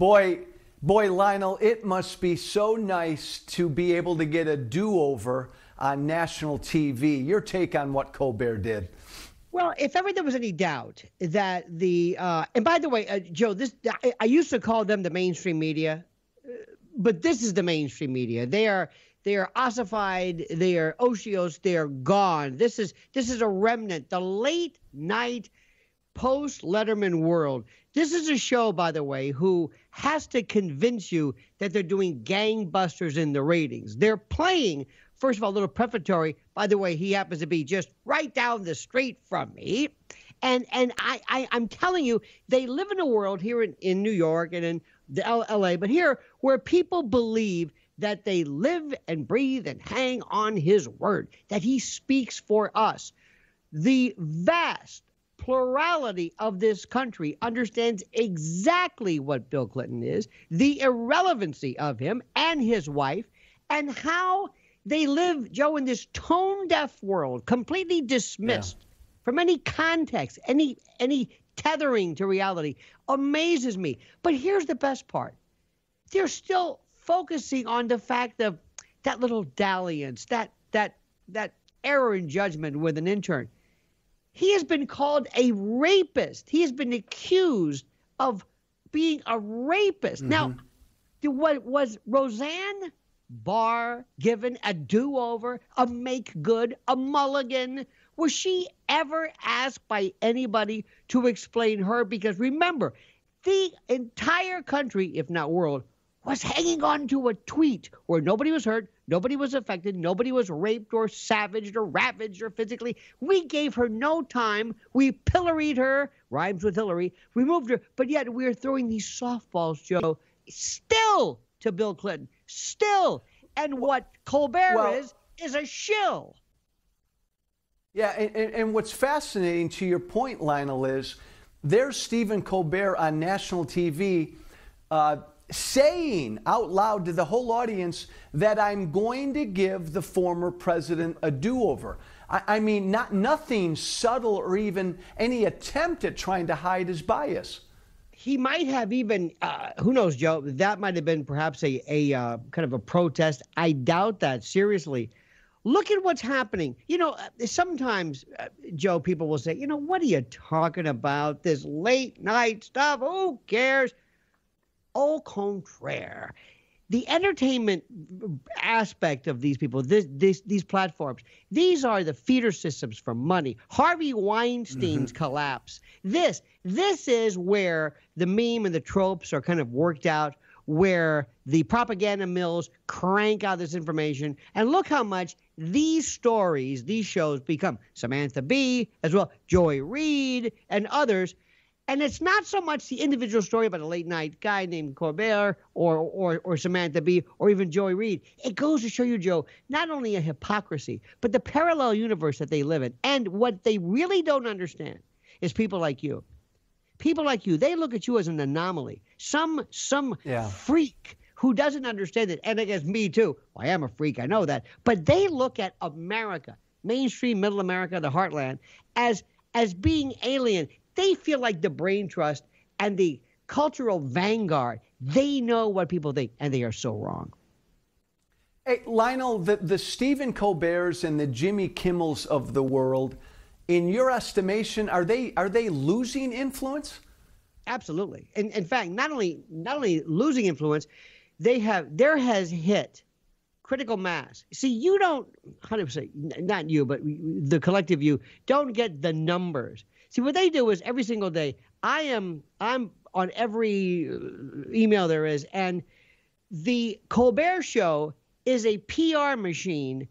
Boy, Lionel, it must be so nice to be able to get a do-over on national TV. Your take on what Colbert did? Well, if ever there was any doubt that and by the way, Joe, I used to call them the mainstream media, but this is the mainstream media. They are ossified. They are otiose. They are gone. This is a remnant. The late night post Letterman world. This is a show, by the way, who has to convince you that they're doing gangbusters in the ratings. They're playing, first of all, a little prefatory. By the way, he happens to be just right down the street from me. And I'm telling you, they live in a world here in New York and in the LA, but here where people believe that they live and breathe and hang on his word, that he speaks for us. The vast plurality of this country understands exactly what Bill Clinton is, the irrelevancy of him and his wife, and how they live, Joe, in this tone-deaf world, completely dismissed from any context, any tethering to reality. Amazes me. But here's the best part. They're still focusing on the fact of that little dalliance, that error in judgment with an intern. He has been called a rapist. He has been accused of being a rapist. Mm-hmm. Now, what was Roseanne Barr given a do-over, a make-good, a mulligan? Was she ever asked by anybody to explain her? Because remember, the entire country, if not world, was hanging on to a tweet where nobody was hurt, nobody was affected, nobody was raped or savaged or ravaged or physically. We gave her no time. We pilloried her, rhymes with Hillary, removed her, but yet we're throwing these softballs, Joe, still to Bill Clinton, still. And what Colbert is a shill. Yeah, and what's fascinating to your point, Lionel, is there's Stephen Colbert on national TV saying out loud to the whole audience that I'm going to give the former president a do-over. I mean, nothing subtle or even any attempt at trying to hide his bias. He might have even, who knows, Joe, that might have been perhaps a kind of a protest. I doubt that, seriously. Look at what's happening. You know, sometimes, Joe, people will say, what are you talking about? This late night stuff, who cares? Au contraire. The entertainment aspect of these people, these platforms, these are the feeder systems for money. Harvey Weinstein's collapse. This is where the meme and the tropes are kind of worked out, where the propaganda mills crank out this information. And look how much these stories, these shows become. Samantha Bee, as well, Joy Reid, and others. And it's not so much the individual story about a late night guy named Colbert or Samantha Bee or even Joy Reid. It goes to show you, Joe, not only a hypocrisy, but the parallel universe that they live in. And what they really don't understand is people like you. People like you, they look at you as an anomaly, some freak who doesn't understand it. And I guess me too. Well, I am a freak, I know that. But they look at America, mainstream middle America, the heartland, as being alien. They feel like the brain trust and the cultural vanguard. They know what people think, and they are so wrong. Hey, Lionel, the Stephen Colberts and the Jimmy Kimmels of the world, in your estimation, are they losing influence? Absolutely. In fact, not only losing influence, there has hit critical mass. See, you don't, 100%, not you, but the collective you, don't get the numbers. See, what they do is every single day, I'm on every email there is, and the Colbert Show is a PR machine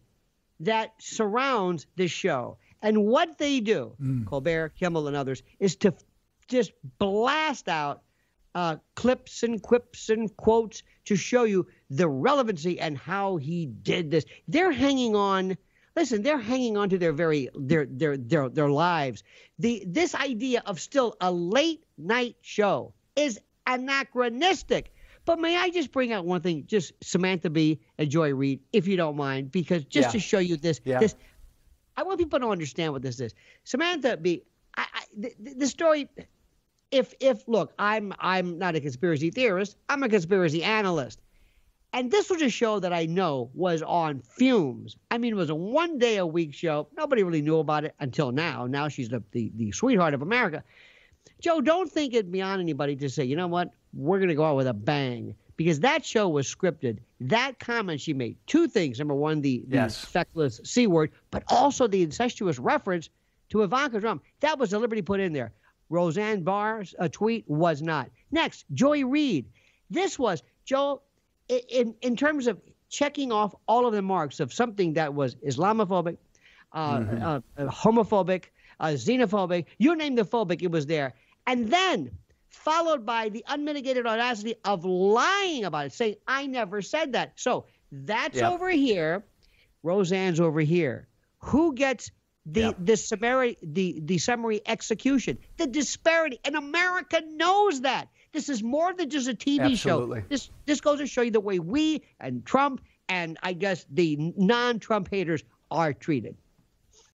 that surrounds this show. And what they do, Colbert, Kimmel, and others, is to just blast out clips and quips and quotes to show you the relevancy and how he did this. They're hanging on. Listen, they're hanging on to their lives. This idea of still a late night show is anachronistic. But may I just bring out one thing, just Samantha Bee and Joy Reid, if you don't mind, because just to show you this, I want people to understand what this is. Samantha Bee, the story, if look, I'm not a conspiracy theorist. I'm a conspiracy analyst. And this was a show that I know was on fumes. I mean, it was a one-day-a-week show. Nobody really knew about it until now. Now she's the sweetheart of America. Joe, don't think it beyond anybody to say, you know what, we're going to go out with a bang. Because that show was scripted. That comment she made, two things. Number one, the feckless C word, but also the incestuous reference to Ivanka Trump. That was deliberately put in there. Roseanne Barr's tweet was not. Next, Joy Reid. This was, Joe, in terms of checking off all of the marks of something that was Islamophobic, homophobic, xenophobic, you name the phobic, it was there. And then followed by the unmitigated audacity of lying about it, saying, I never said that. So that's over here. Roseanne's over here. Who gets the summary execution? The disparity. And America knows that. This is more than just a TV show. This goes to show you the way we and Trump and I guess the non-Trump haters are treated.